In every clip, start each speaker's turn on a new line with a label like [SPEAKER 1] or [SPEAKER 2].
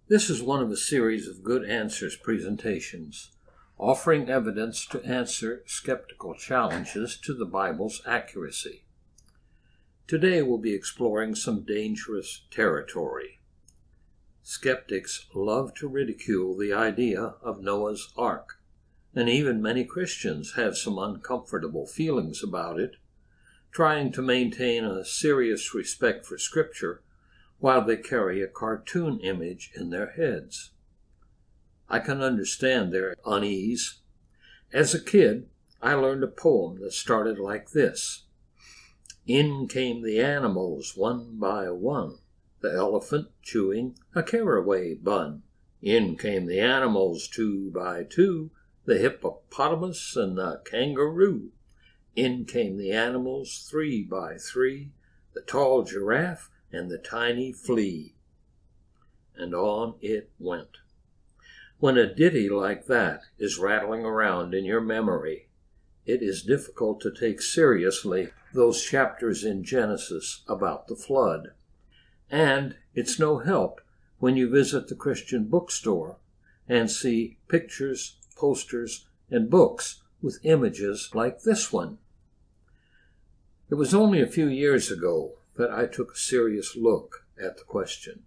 [SPEAKER 1] This is one of a series of Good Answers presentations, offering evidence to answer skeptical challenges to the Bible's accuracy. Today we'll be exploring some dangerous territory. Skeptics love to ridicule the idea of Noah's Ark, and even many Christians have some uncomfortable feelings about it, trying to maintain a serious respect for Scripture while they carry a cartoon image in their heads. I can understand their unease. As a kid, I learned a poem that started like this. In came the animals one by one, the elephant chewing a caraway bun. In came the animals two by two, the hippopotamus and the kangaroo. In came the animals three by three, the tall giraffe and the tiny flea. And on it went. When a ditty like that is rattling around in your memory, it is difficult to take seriously those chapters in Genesis about the flood. And it's no help when you visit the Christian bookstore and see pictures, posters, and books with images like this one. It was only a few years ago that I took a serious look at the question.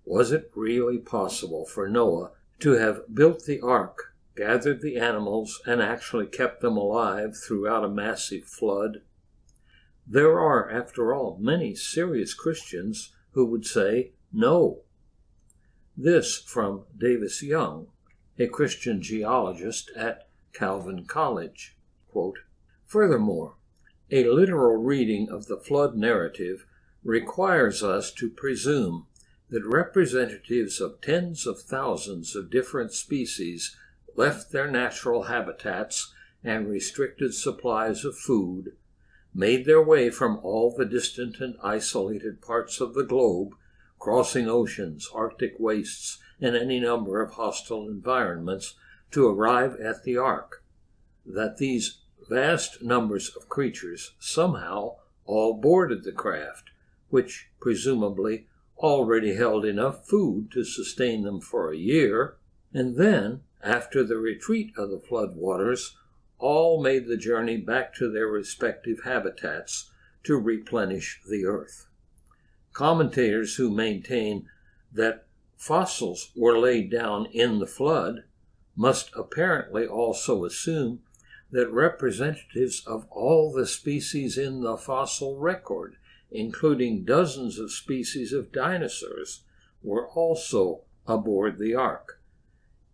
[SPEAKER 1] Was it really possible for Noah to have built the ark, gathered the animals, and actually kept them alive throughout a massive flood? There are, after all, many serious Christians who would say no. This from Davis Young, a Christian geologist at Calvin College. Quote, furthermore, a literal reading of the flood narrative requires us to presume that representatives of tens of thousands of different species left their natural habitats and restricted supplies of food, made their way from all the distant and isolated parts of the globe, crossing oceans, Arctic wastes, and any number of hostile environments to arrive at the ark, that these vast numbers of creatures somehow all boarded the craft, which presumably already held enough food to sustain them for a year, and then, after the retreat of the flood waters, all made the journey back to their respective habitats to replenish the earth. Commentators who maintain that fossils were laid down in the flood must apparently also assume that representatives of all the species in the fossil record, including dozens of species of dinosaurs, were also aboard the ark.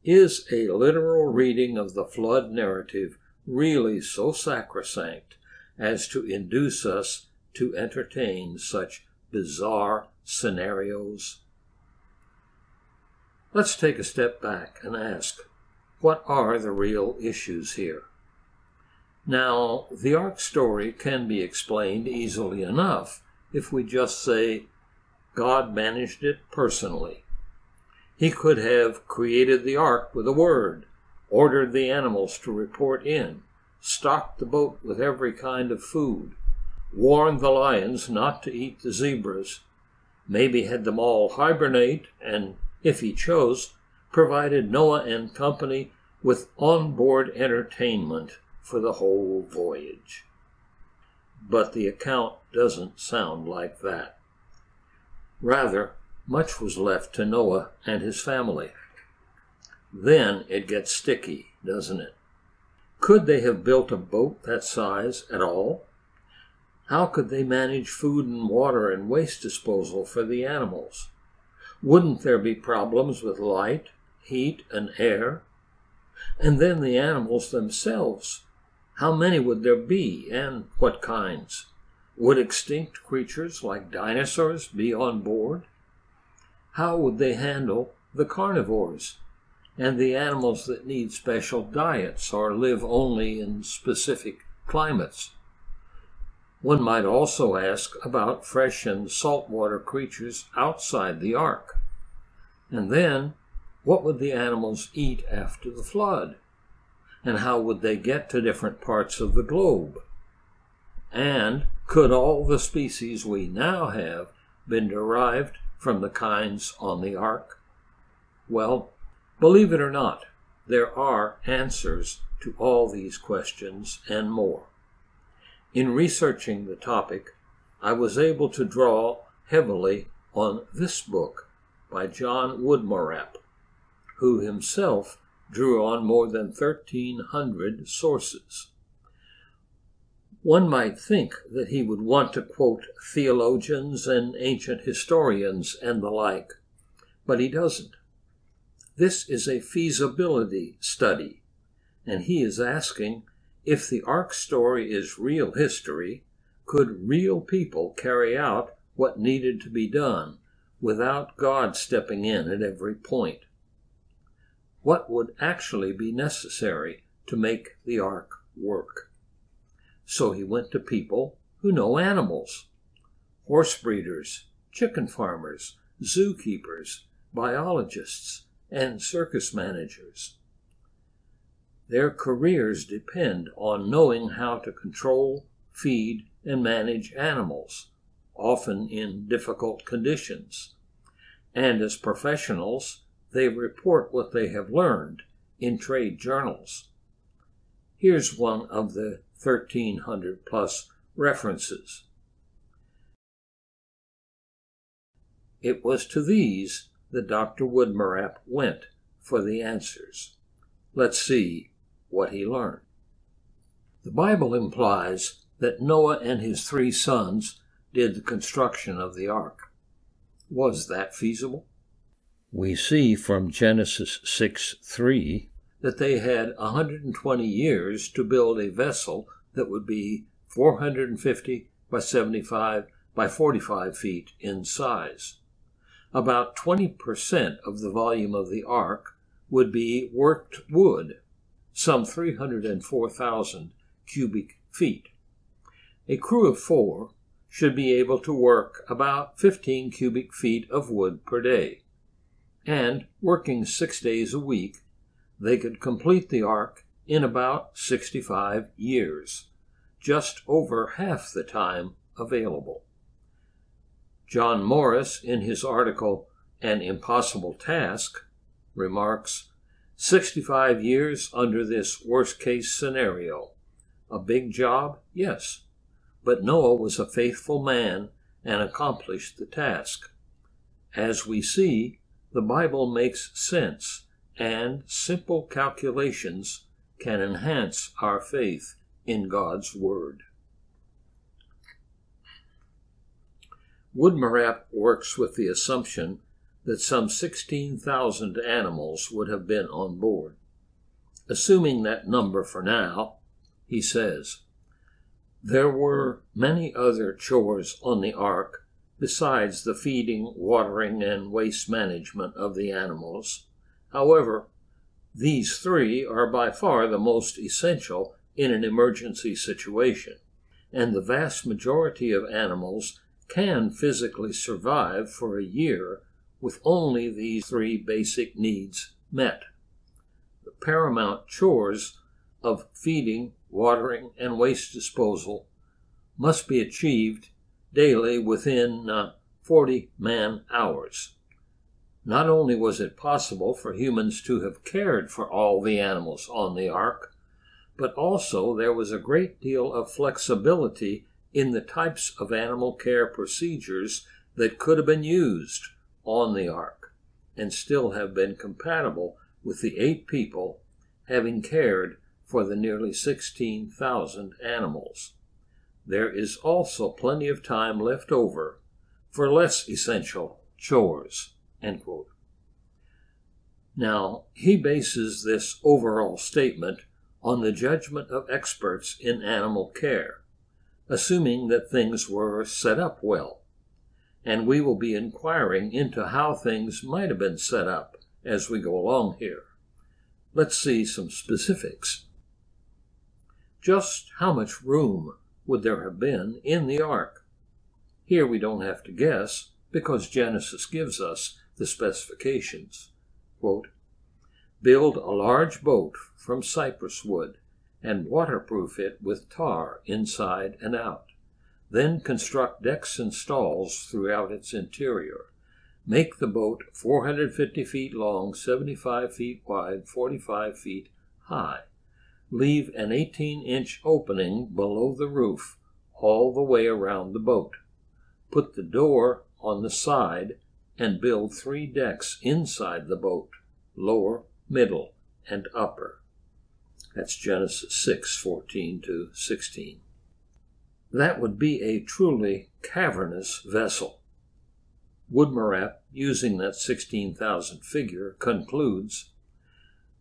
[SPEAKER 1] Is a literal reading of the flood narrative really so sacrosanct as to induce us to entertain such bizarre scenarios? Let's take a step back and ask, what are the real issues here? Now, the ark story can be explained easily enough if we just say God managed it personally. He could have created the ark with a word, ordered the animals to report in, stocked the boat with every kind of food, warned the lions not to eat the zebras, maybe had them all hibernate, and, if he chose, provided Noah and company with onboard entertainment for the whole voyage. But the account doesn't sound like that. Rather, much was left to Noah and his family. Then it gets sticky, doesn't it? Could they have built a boat that size at all? How could they manage food and water and waste disposal for the animals? Wouldn't there be problems with light, heat, and air? And then the animals themselves. How many would there be, and what kinds? Would extinct creatures like dinosaurs be on board? How would they handle the carnivores and the animals that need special diets or live only in specific climates? One might also ask about fresh and saltwater creatures outside the ark. And then, what would the animals eat after the flood? And how would they get to different parts of the globe? And could all the species we now have been derived from the kinds on the ark? Well, believe it or not, there are answers to all these questions and more. In researching the topic, I was able to draw heavily on this book by John Woodmarap, who himself drew on more than 1,300 sources. One might think that he would want to quote theologians and ancient historians and the like, but he doesn't. This is a feasibility study, and he is asking, if the Ark story is real history, could real people carry out what needed to be done without God stepping in at every point? What would actually be necessary to make the Ark work? So he went to people who know animals: horse breeders, chicken farmers, zookeepers, biologists, and circus managers. Their careers depend on knowing how to control, feed, and manage animals, often in difficult conditions. And as professionals, they report what they have learned in trade journals. Here's one of the 1,300 plus references. It was to these that Dr. Woodmarap went for the answers. Let's see what he learned. The Bible implies that Noah and his 3 sons did the construction of the ark. Was that feasible? We see from Genesis 6:3 that they had 120 years to build a vessel that would be 450 by 75 by 45 feet in size. About 20% of the volume of the ark would be worked wood, some 304,000 cubic feet. A crew of 4 should be able to work about 15 cubic feet of wood per day, and working 6 days a week, they could complete the ark in about 65 years, just over half the time available. John Morris, in his article, An Impossible Task, remarks, 65 years under this worst-case scenario. A big job? Yes. But Noah was a faithful man and accomplished the task. As we see, the Bible makes sense, and simple calculations can enhance our faith in God's Word. Woodmarap works with the assumption that some 16,000 animals would have been on board. Assuming that number for now, he says, there were many other chores on the ark besides the feeding, watering, and waste management of the animals. However, these 3 are by far the most essential in an emergency situation, and the vast majority of animals can physically survive for a year with only these 3 basic needs met. The paramount chores of feeding, watering, and waste disposal must be achieved daily within 40 man-hours. Not only was it possible for humans to have cared for all the animals on the ark, but also there was a great deal of flexibility in the types of animal care procedures that could have been used on the ark and still have been compatible with the 8 people having cared for the nearly 16,000 animals. There is also plenty of time left over for less essential chores. End quote. Now, he bases this overall statement on the judgment of experts in animal care, assuming that things were set up well, and we will be inquiring into how things might have been set up as we go along here. Let's see some specifics. Just how much room would there have been in the ark? Here we don't have to guess, because Genesis gives us the specifications. Quote, build a large boat from cypress wood and waterproof it with tar inside and out. Then construct decks and stalls throughout its interior. make the boat 450 feet long, 75 feet wide, 45 feet high. Leave an 18-inch opening below the roof all the way around the boat. Put the door on the side and build 3 decks inside the boat, lower, middle, and upper. That's Genesis 6:14-16. That would be a truly cavernous vessel. Woodmarap, using that 16,000 figure, concludes,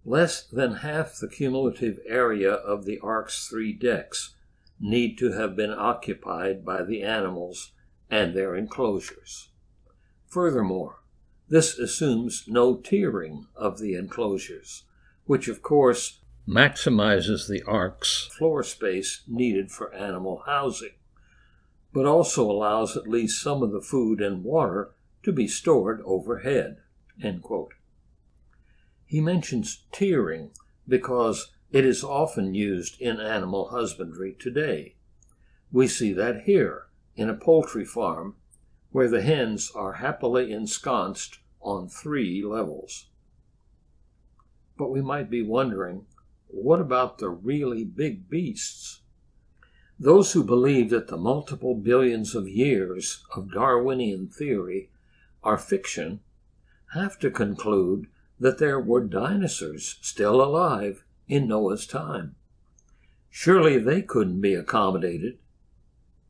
[SPEAKER 1] less than half the cumulative area of the ark's 3 decks need to have been occupied by the animals and their enclosures. Furthermore, this assumes no tiering of the enclosures, which of course maximizes the ark's floor space needed for animal housing, but also allows at least some of the food and water to be stored overhead." End quote. He mentions tiering because it is often used in animal husbandry today. We see that here in a poultry farm where the hens are happily ensconced on 3 levels. But we might be wondering, what about the really big beasts? Those who believe that the multiple billions of years of Darwinian theory are fiction have to conclude that there were dinosaurs still alive in Noah's time. Surely they couldn't be accommodated,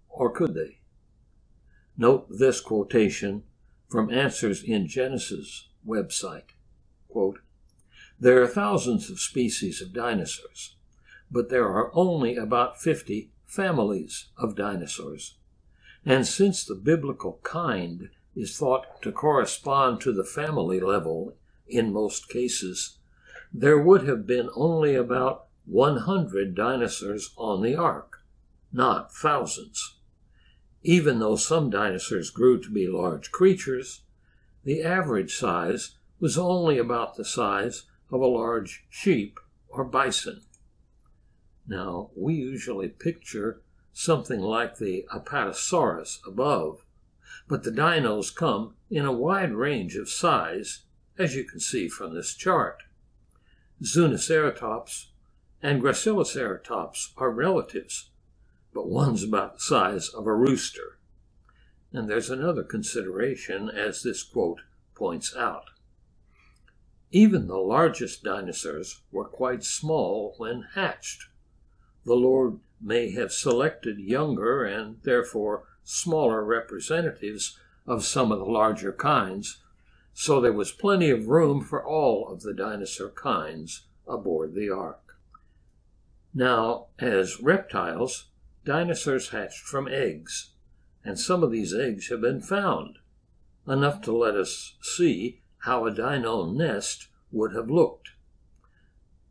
[SPEAKER 1] or could they? Note this quotation from Answers in Genesis website. Quote, "There are thousands of species of dinosaurs, but there are only about 50 families of dinosaurs. And since the biblical kind is thought to correspond to the family level in most cases, there would have been only about 100 dinosaurs on the ark, not thousands. Even though some dinosaurs grew to be large creatures, the average size was only about the size of a large sheep or bison." Now, we usually picture something like the Apatosaurus above, but the dinos come in a wide range of size, as you can see from this chart. Zuniceratops and Graciloceratops are relatives, but one's about the size of a rooster. And there's another consideration, as this quote points out. Even the largest dinosaurs were quite small when hatched. The Lord may have selected younger and therefore smaller representatives of some of the larger kinds, so there was plenty of room for all of the dinosaur kinds aboard the ark. Now, as reptiles, dinosaurs hatched from eggs, and some of these eggs have been found, enough to let us see how a dino nest would have looked.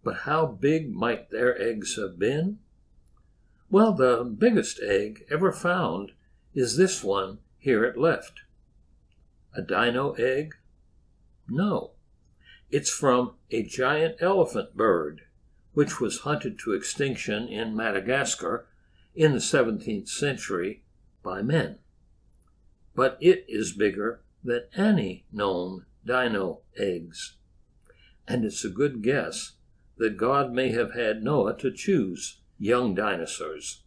[SPEAKER 1] But how big might their eggs have been? Well, the biggest egg ever found is this one here at left. A dino egg? No. It's from a giant elephant bird, which was hunted to extinction in Madagascar in the 17th century by men. But it is bigger than any known dino eggs. And it's a good guess that God may have had Noah to choose young dinosaurs.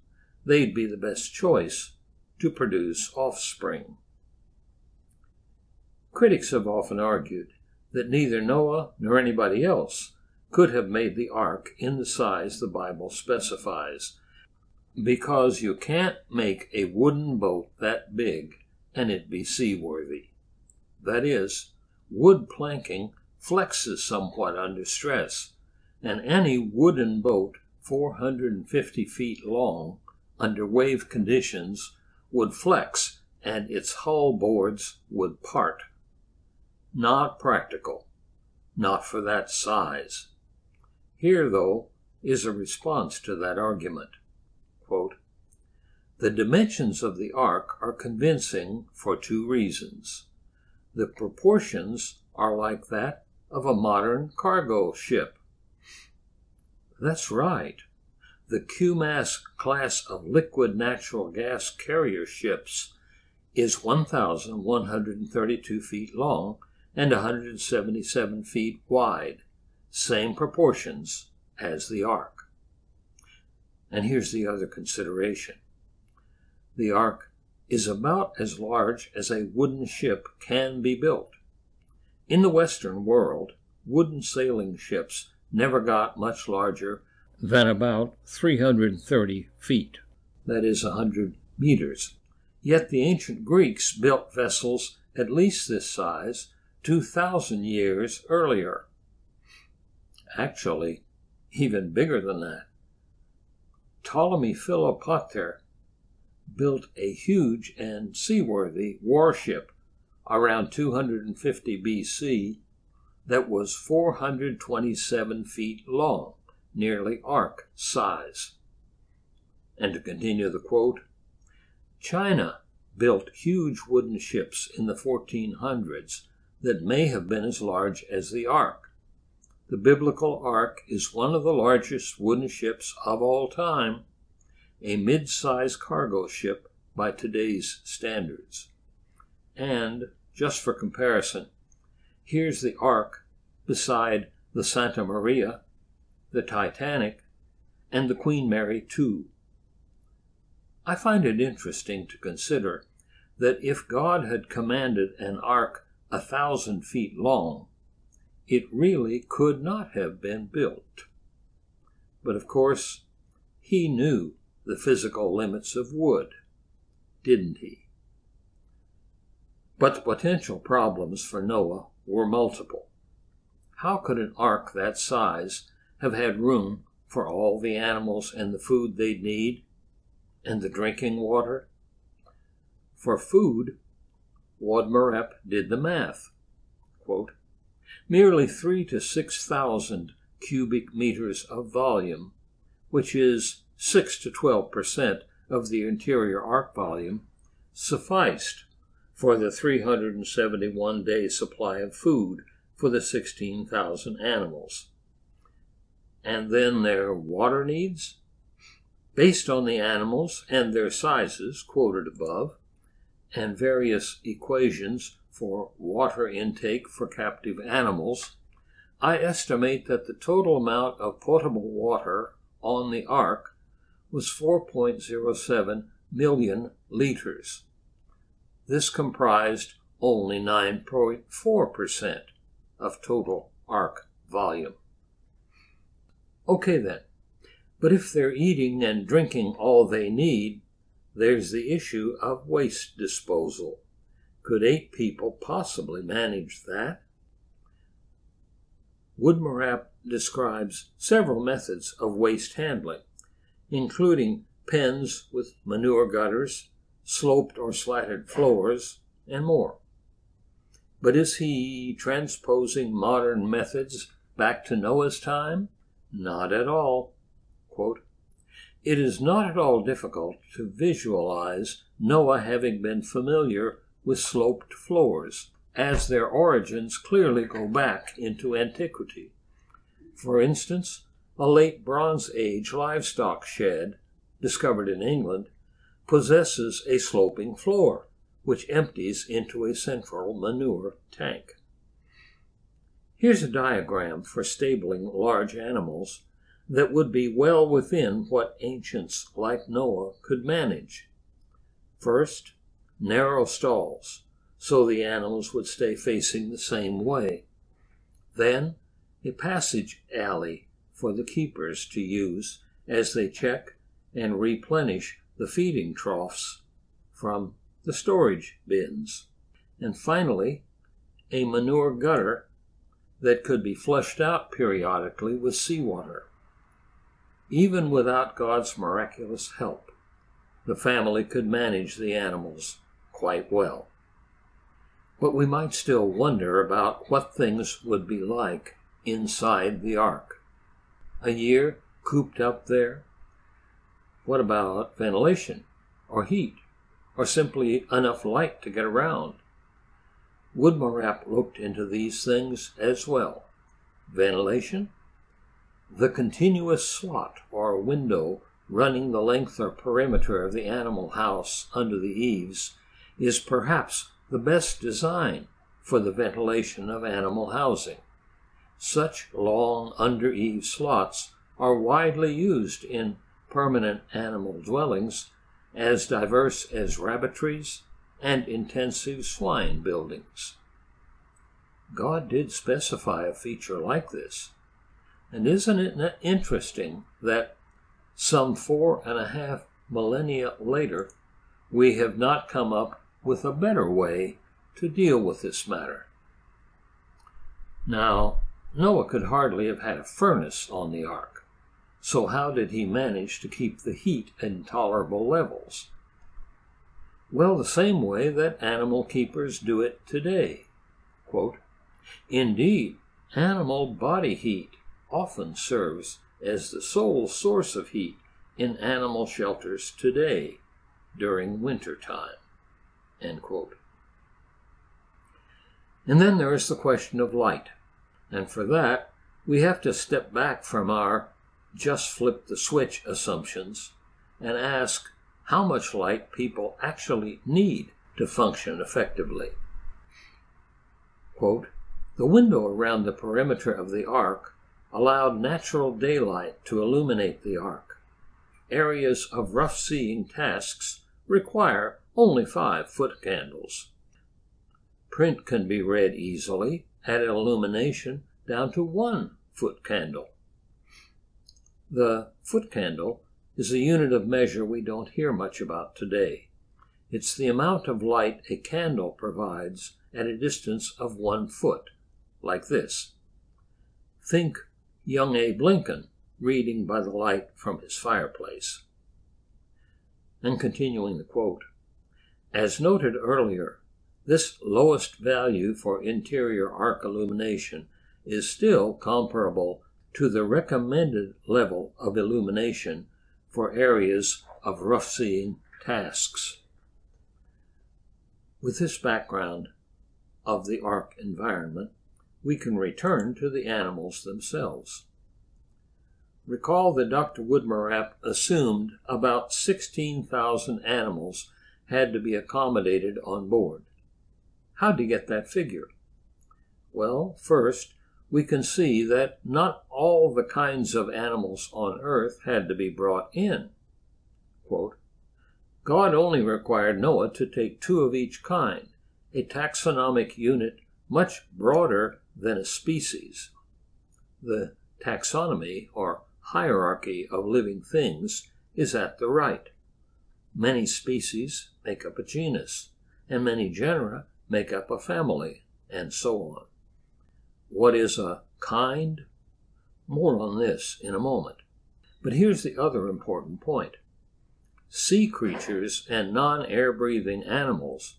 [SPEAKER 1] They'd be the best choice to produce offspring. Critics have often argued that neither Noah nor anybody else could have made the ark in the size the Bible specifies, because you can't make a wooden boat that big and it be seaworthy. That is, wood planking flexes somewhat under stress, and any wooden boat 450 feet long under wave conditions would flex and its hull boards would part. Not practical, not for that size. Here, though, is a response to that argument. Quote, "The dimensions of the ark are convincing for 2 reasons. The proportions are like that of a modern cargo ship." That's right. The QMAS class of liquid natural gas carrier ships is 1,132 feet long and 177 feet wide, same proportions as the ark. And here's the other consideration. The ark is about as large as a wooden ship can be built. In the Western world, wooden sailing ships never got much larger than about 330 feet, that is 100 meters. Yet the ancient Greeks built vessels at least this size 2,000 years earlier. Actually, even bigger than that. Ptolemy Philopater built a huge and seaworthy warship around 250 BC that was 427 feet long, nearly ark size. And to continue the quote, China built huge wooden ships in the 1400s that may have been as large as the ark. The biblical ark is one of the largest wooden ships of all time, a mid-size cargo ship by today's standards. And, just for comparison, here's the ark beside the Santa Maria, the Titanic, and the Queen Mary II. I find it interesting to consider that if God had commanded an ark 1,000 feet long, it really could not have been built. But of course, he knew the physical limits of wood, didn't he? But the potential problems for Noah were multiple. How could an ark that size have had room for all the animals and the food they'd need, and the drinking water? For food, Wadmarep did the math. Quote, merely 3,000 to 6,000 cubic meters of volume, which is 6 to 12% of the interior ark volume, sufficed for the 371-day supply of food for the 16,000 animals. And then their water needs? Based on the animals and their sizes quoted above, and various equations for water intake for captive animals, I estimate that the total amount of potable water on the ark was 4.07 million liters. This comprised only 9.4% of total ark volume. Okay then, but if they're eating and drinking all they need, there's the issue of waste disposal. Could 8 people possibly manage that? Wadmarep describes several methods of waste handling, including pens with manure gutters, sloped or slatted floors, and more. But is he transposing modern methods back to Noah's time? Not at all. Quote, it is not at all difficult to visualize Noah having been familiar with sloped floors, as their origins clearly go back into antiquity. For instance, a late Bronze Age livestock shed, discovered in England, possesses a sloping floor, which empties into a central manure tank. Here's a diagram for stabling large animals that would be well within what ancients like Noah could manage. First, narrow stalls, so the animals would stay facing the same way. Then, a passage alley for the keepers to use as they check and replenish the feeding troughs from the storage bins. And finally, a manure gutter that could be flushed out periodically with seawater. Even without God's miraculous help, the family could manage the animals quite well. But we might still wonder about what things would be like inside the ark. A year cooped up there? What about ventilation, or heat, or simply enough light to get around? Wadmarep looked into these things as well. Ventilation? The continuous slot or window running the length or perimeter of the animal house under the eaves is perhaps the best design for the ventilation of animal housing. Such long under-eave slots are widely used in permanent animal dwellings, as diverse as rabbitries and intensive swine buildings. God did specify a feature like this, and isn't it interesting that some 4.5 millennia later, we have not come up with a better way to deal with this matter? Now, Noah could hardly have had a furnace on the ark, so how did he manage to keep the heat at tolerable levels? Well, the same way that animal keepers do it today. Quote, "Indeed, animal body heat often serves as the sole source of heat in animal shelters today during winter time." End quote. And then there is the question of light. And for that, we have to step back from our just flip the switch assumptions and ask how much light people actually need to function effectively. Quote, "The window around the perimeter of the ark allowed natural daylight to illuminate the ark. Areas of rough-seeing tasks require only 5 foot candles. Print can be read easily at illumination down to 1 foot candle." The foot candle is a unit of measure we don't hear much about today. It's the amount of light a candle provides at a distance of 1 foot, like this. Think young Abe Lincoln reading by the light from his fireplace. And continuing the quote, "As noted earlier, this lowest value for interior ark illumination is still comparable to the recommended level of illumination for areas of rough-seeing tasks." With this background of the ark environment, we can return to the animals themselves. Recall that Dr. Woodmarapp assumed about 16,000 animals had to be accommodated on board. How'd he get that figure? Well, first, we can see that not all the kinds of animals on earth had to be brought in. Quote, "God only required Noah to take 2 of each kind, a taxonomic unit much broader than a species. The taxonomy, or hierarchy of living things, is at the right. Many species make up a genus, and many genera make up a family, and so on. What is a kind? More on this in a moment. But here's the other important point. Sea creatures and non-air-breathing animals,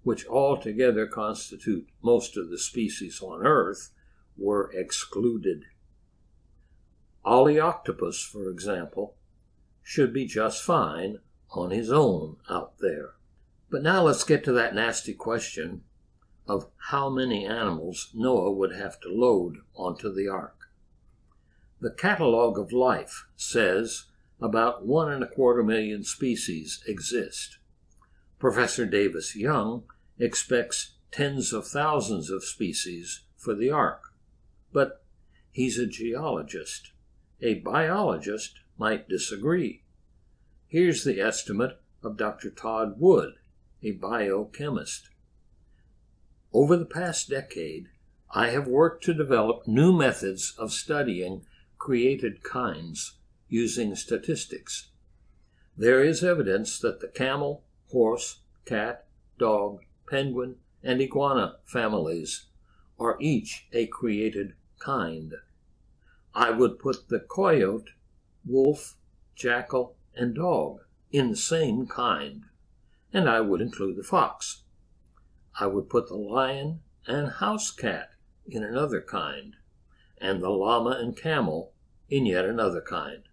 [SPEAKER 1] which altogether constitute most of the species on Earth, were excluded. Oleoctopus, for example, should be just fine on his own out there. But now let's get to that nasty question of how many animals Noah would have to load onto the ark. The Catalogue of Life says about 1.25 million species exist. Professor Davis Young expects tens of thousands of species for the ark, but he's a geologist. A biologist might disagree. Here's the estimate of Dr. Todd Wood, a biochemist. Over the past decade, I have worked to develop new methods of studying created kinds using statistics. There is evidence that the camel, horse, cat, dog, penguin, and iguana families are each a created kind. I would put the coyote, wolf, jackal, and dog in the same kind, and I would include the fox. I would put the lion and house cat in another kind, and the llama and camel in yet another kind.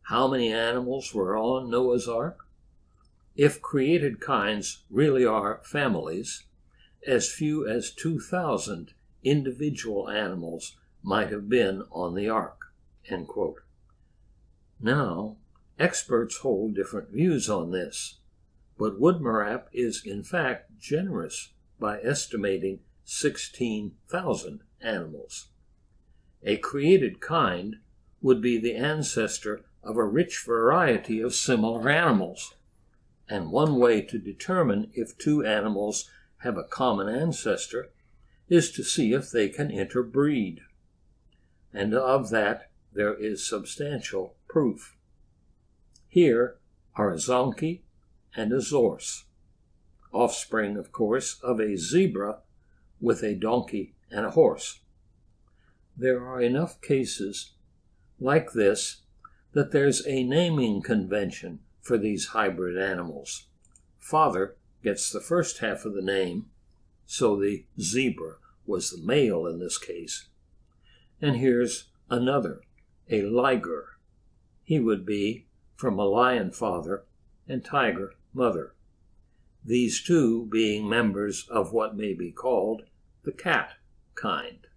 [SPEAKER 1] How many animals were on Noah's Ark? If created kinds really are families, as few as 2,000 individual animals might have been on the ark." End quote. Now, experts hold different views on this, but Woodmarap is in fact generous by estimating 16,000 animals. A created kind would be the ancestor of a rich variety of similar animals, and one way to determine if two animals have a common ancestor is to see if they can interbreed. And of that there is substantial proof. Here are a zonkey and a zorse, offspring, of course, of a zebra with a donkey and a horse. There are enough cases like this that there's a naming convention for these hybrid animals. Father gets the first half of the name, so the zebra was the male in this case. And here's another, a liger. He would be from a lion father and tiger mother, these two being members of what may be called the cat kind.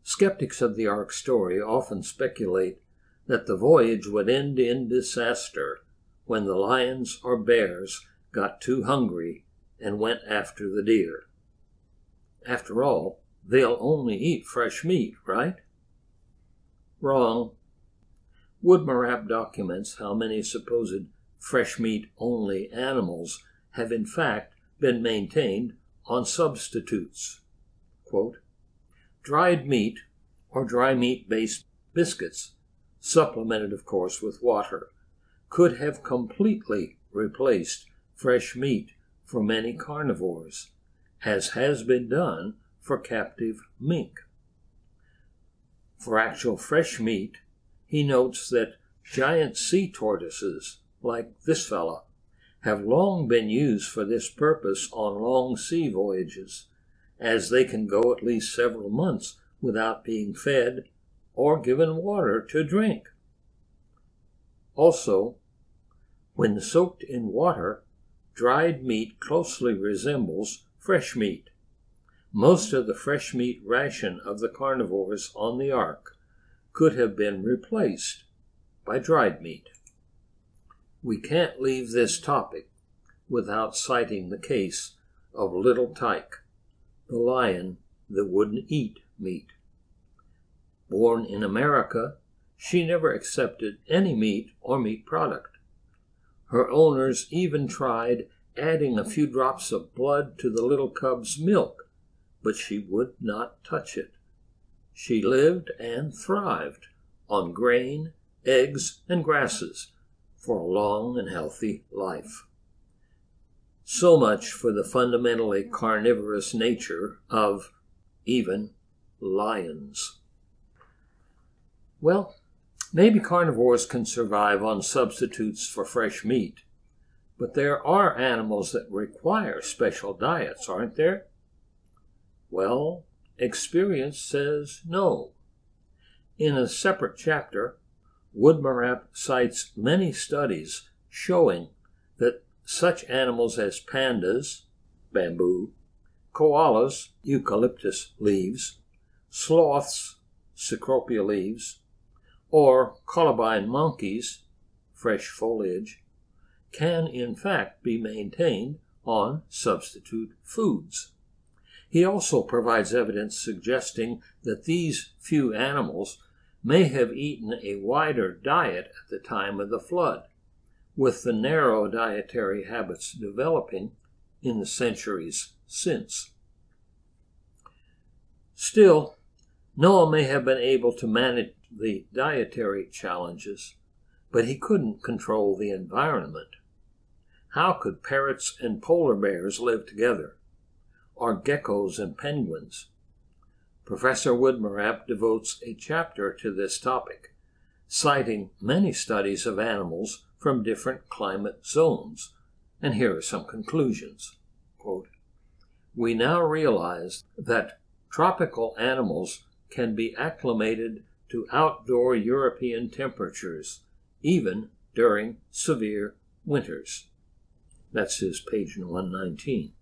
[SPEAKER 1] Skeptics of the Ark story often speculate that the voyage would end in disaster when the lions or bears got too hungry and went after the deer. After all, they'll only eat fresh meat, right? Wrong. Woodmarap documents how many supposed fresh meat only animals have in fact been maintained on substitutes. Quote, dried meat or dry meat-based biscuits, supplemented of course with water, could have completely replaced fresh meat for many carnivores, as has been done for captive mink. For actual fresh meat, he notes that giant sea tortoises, like this fella, have long been used for this purpose on long sea voyages, as they can go at least several months without being fed or given water to drink. Also, when soaked in water, dried meat closely resembles fresh meat. Most of the fresh meat ration of the carnivores on the Ark could have been replaced by dried meat. We can't leave this topic without citing the case of Little Tyke, the lion that wouldn't eat meat. Born in America, she never accepted any meat or meat product. Her owners even tried adding a few drops of blood to the little cub's milk, but she would not touch it. She lived and thrived on grain, eggs, and grasses for a long and healthy life. So much for the fundamentally carnivorous nature of even lions. Well, maybe carnivores can survive on substitutes for fresh meat, but there are animals that require special diets, aren't there? Well, experience says no. In a separate chapter, Woodmarap cites many studies showing that such animals as pandas, bamboo, koalas, eucalyptus leaves, sloths, cecropia leaves, or columbine monkeys, fresh foliage, can in fact be maintained on substitute foods. He also provides evidence suggesting that these few animals may have eaten a wider diet at the time of the flood, with the narrow dietary habits developing in the centuries since. Still, Noah may have been able to manage the dietary challenges, but he couldn't control the environment. How could parrots and polar bears live together, or geckos and penguins? Professor Woodmarap devotes a chapter to this topic, citing many studies of animals from different climate zones, and here are some conclusions. Quote, we now realize that tropical animals can be acclimated to outdoor European temperatures, even during severe winters. That's his page 119.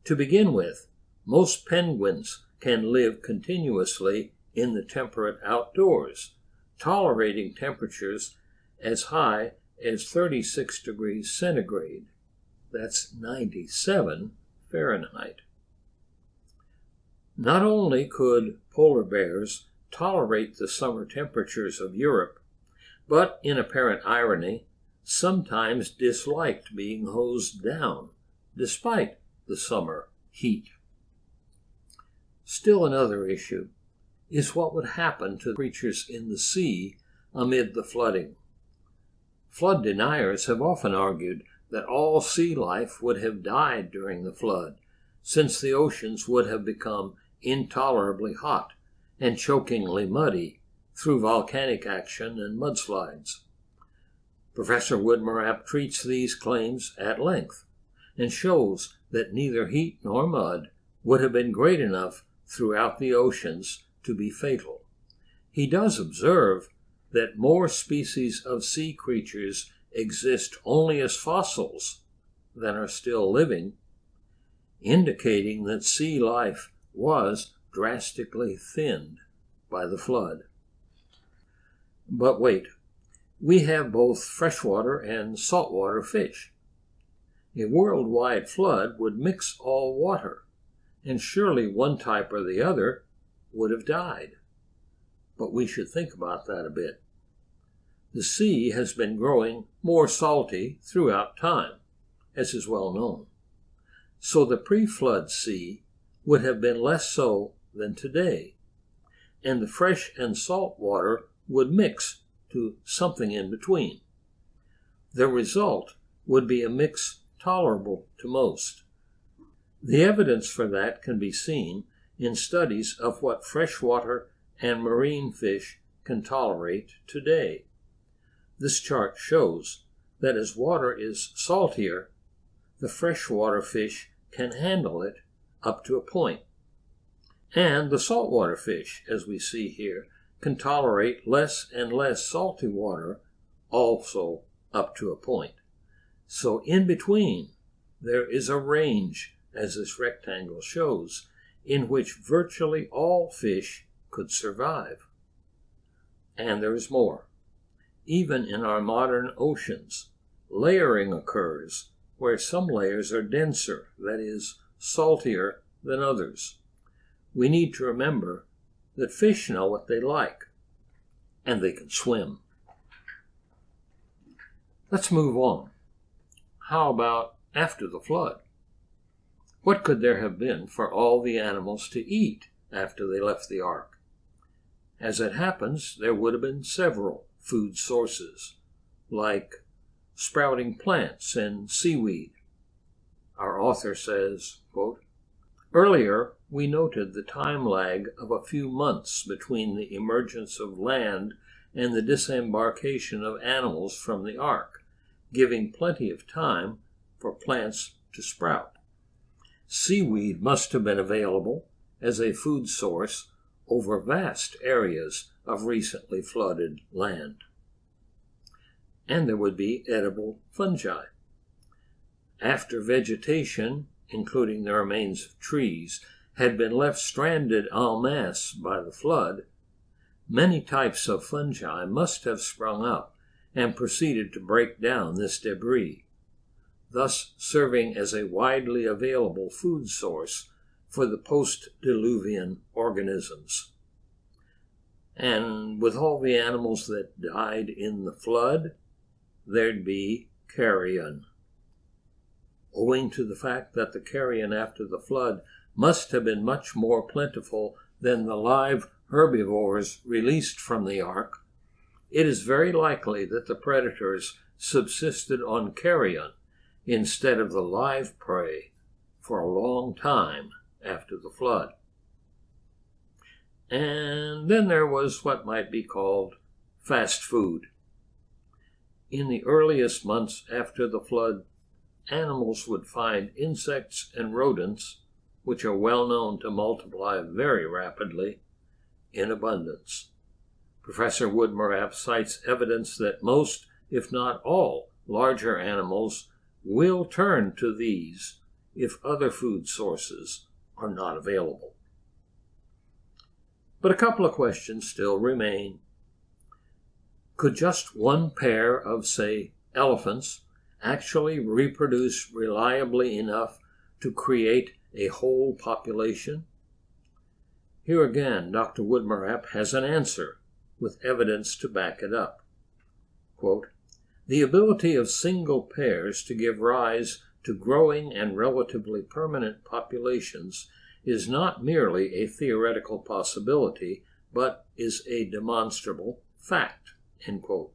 [SPEAKER 1] To begin with, most penguins can live continuously in the temperate outdoors, tolerating temperatures as high as 36 degrees centigrade. That's 97 Fahrenheit. Not only could polar bears tolerate the summer temperatures of Europe, but in apparent irony, sometimes disliked being hosed down, despite the summer heat. Still another issue is what would happen to creatures in the sea amid the flooding. Flood deniers have often argued that all sea life would have died during the flood, since the oceans would have become intolerably hot and chokingly muddy through volcanic action and mudslides. Professor Woodmarapp treats these claims at length and shows that neither heat nor mud would have been great enough throughout the oceans to be fatal. He does observe that more species of sea creatures exist only as fossils than are still living, indicating that sea life was drastically thinned by the flood. But wait, we have both freshwater and saltwater fish. A worldwide flood would mix all water, and surely one type or the other would have died. But we should think about that a bit. The sea has been growing more salty throughout time, as is well known. So the pre-flood sea would have been less so than today, and the fresh and salt water would mix to something in between. The result would be a mix tolerable to most. The evidence for that can be seen in studies of what freshwater and marine fish can tolerate today. This chart shows that as water is saltier, the freshwater fish can handle it up to a point. And the saltwater fish, as we see here, can tolerate less and less salty water, also up to a point. So in between, there is a range, as this rectangle shows, in which virtually all fish could survive. And there is more. Even in our modern oceans, layering occurs where some layers are denser, that is, saltier than others. We need to remember that fish know what they like, and they can swim. Let's move on. How about after the flood? What could there have been for all the animals to eat after they left the ark? As it happens, there would have been several food sources, like sprouting plants and seaweed. Our author says, quote, "Earlier, we noted the time lag of a few months between the emergence of land and the disembarkation of animals from the ark, giving plenty of time for plants to sprout. Seaweed must have been available as a food source over vast areas of recently flooded land. And there would be edible fungi. After vegetation, including the remains of trees, had been left stranded en masse by the flood, many types of fungi must have sprung up and proceeded to break down this debris, thus serving as a widely available food source for the post-diluvian organisms. And with all the animals that died in the flood, there'd be carrion. Owing to the fact that the carrion after the flood must have been much more plentiful than the live herbivores released from the ark, it is very likely that the predators subsisted on carrion instead of the live prey for a long time after the flood. And then there was what might be called fast food. In the earliest months after the flood, animals would find insects and rodents, which are well known to multiply very rapidly, in abundance. Professor Woodmarapp cites evidence that most, if not all, larger animals will turn to these if other food sources are not available. But a couple of questions still remain. Could just one pair of, say, elephants actually reproduce reliably enough to create a whole population? Here again, Dr. Woodmarap has an answer with evidence to back it up. Quote, "The ability of single pairs to give rise to growing and relatively permanent populations is not merely a theoretical possibility, but is a demonstrable fact." End quote.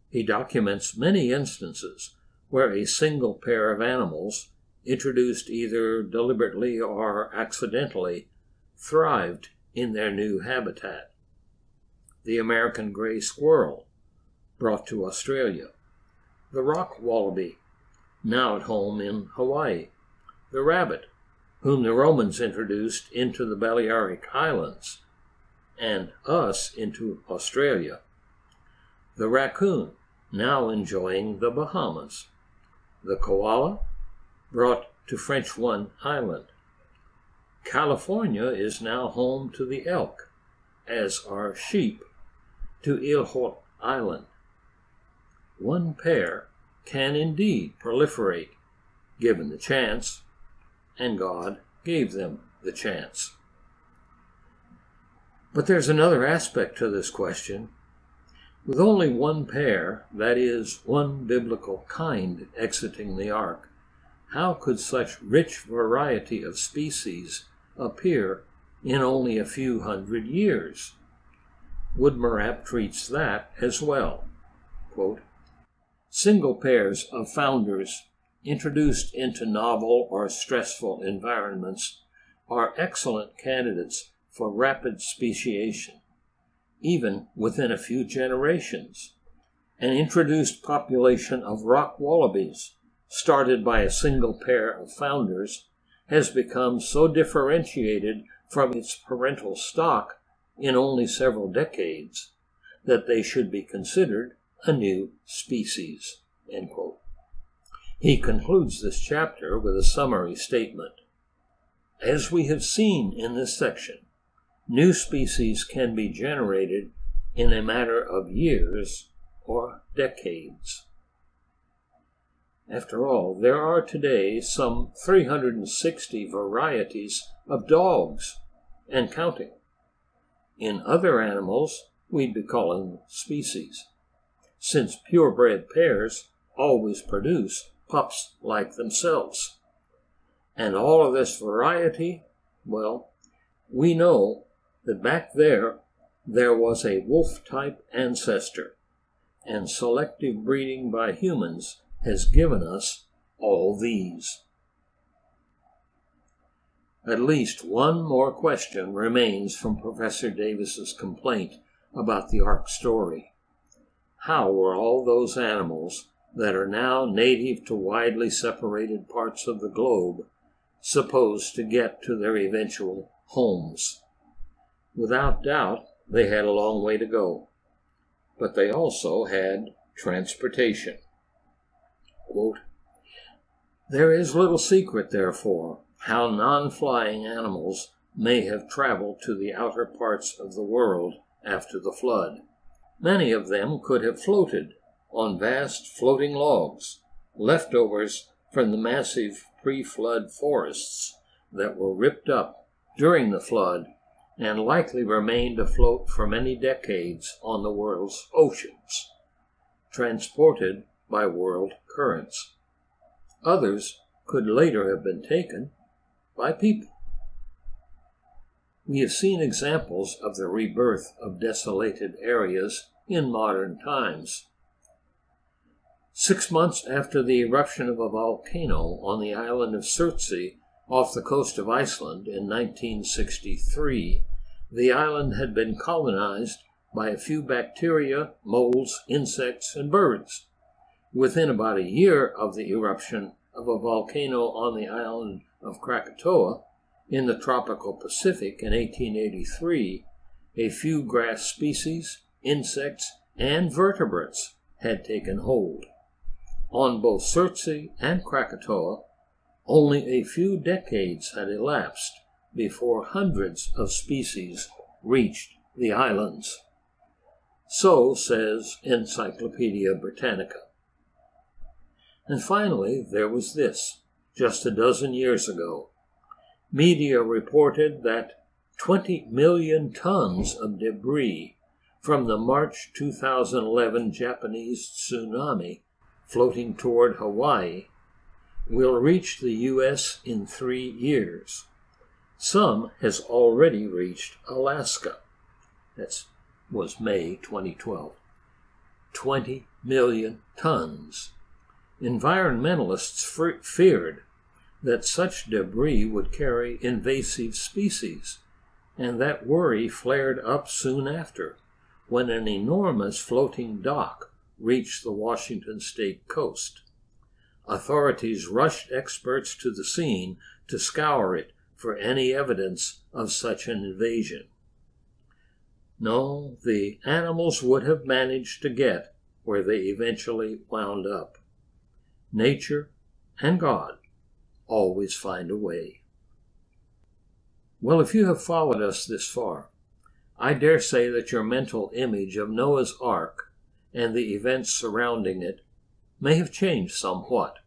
[SPEAKER 1] He documents many instances where a single pair of animals, introduced either deliberately or accidentally, thrived in their new habitat. The American gray squirrel, brought to Australia. The rock wallaby, now at home in Hawaii. The rabbit, whom the Romans introduced into the Balearic Islands, and us into Australia. The raccoon, now enjoying the Bahamas. The koala, brought to French One Island. California is now home to the elk, as are sheep to Ilhot Island. One pair can indeed proliferate, given the chance, and God gave them the chance. But there's another aspect to this question. With only one pair, that is, one biblical kind, exiting the ark, how could such rich variety of species appear in only a few hundred years? Woodmarap treats that as well. Quote, "Single pairs of founders introduced into novel or stressful environments are excellent candidates for rapid speciation, even within a few generations. An introduced population of rock wallabies, started by a single pair of founders, has become so differentiated from its parental stock in only several decades that they should be considered a new species." End quote. He concludes this chapter with a summary statement. As we have seen in this section, new species can be generated in a matter of years or decades. After all, there are today some 360 varieties of dogs, and counting. In other animals, we'd be calling them species, since purebred pairs always produce pups like themselves. And all of this variety, well, we know that back there was a wolf-type ancestor, and selective breeding by humans has given us all these. At least one more question remains from Professor Davis's complaint about the Ark story. How were all those animals that are now native to widely separated parts of the globe supposed to get to their eventual homes? Without doubt, they had a long way to go, but they also had transportation. Quote, "There is little secret, therefore, how non-flying animals may have traveled to the outer parts of the world after the flood. Many of them could have floated on vast floating logs, leftovers from the massive pre-flood forests that were ripped up during the flood and likely remained afloat for many decades on the world's oceans, transported by world currents. Others could later have been taken by people. We have seen examples of the rebirth of desolated areas in modern times. 6 months after the eruption of a volcano on the island of Surtsey off the coast of Iceland in 1963, the island had been colonized by a few bacteria, moles, insects, and birds. Within about a year of the eruption of a volcano on the island of Krakatoa in the tropical Pacific in 1883, a few grass species, insects, and vertebrates had taken hold. On both Surtsey and Krakatoa, only a few decades had elapsed before hundreds of species reached the islands. So says Encyclopedia Britannica. And finally, there was this, just a dozen years ago. Media reported that 20 million tons of debris from the March 2011 Japanese tsunami floating toward Hawaii will reach the U.S. in 3 years. Some has already reached Alaska. That was May 2012. 20 million tons. Environmentalists feared that such debris would carry invasive species, and that worry flared up soon after, when an enormous floating dock reached the Washington state coast. Authorities rushed experts to the scene to scour it for any evidence of such an invasion. No, the animals would have managed to get where they eventually wound up. Nature and God always find a way. Well, if you have followed us this far, I dare say that your mental image of Noah's Ark and the events surrounding it may have changed somewhat.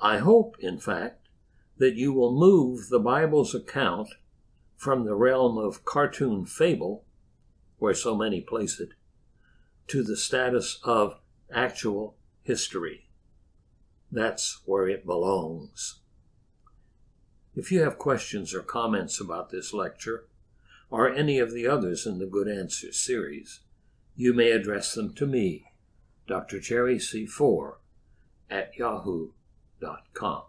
[SPEAKER 1] I hope, in fact, that you will move the Bible's account from the realm of cartoon fable, where so many place it, to the status of actual history. That's where it belongs. If you have questions or comments about this lecture, or any of the others in the Good Answers series, you may address them to me, Dr. Jerry C. 4 at yahoo.com.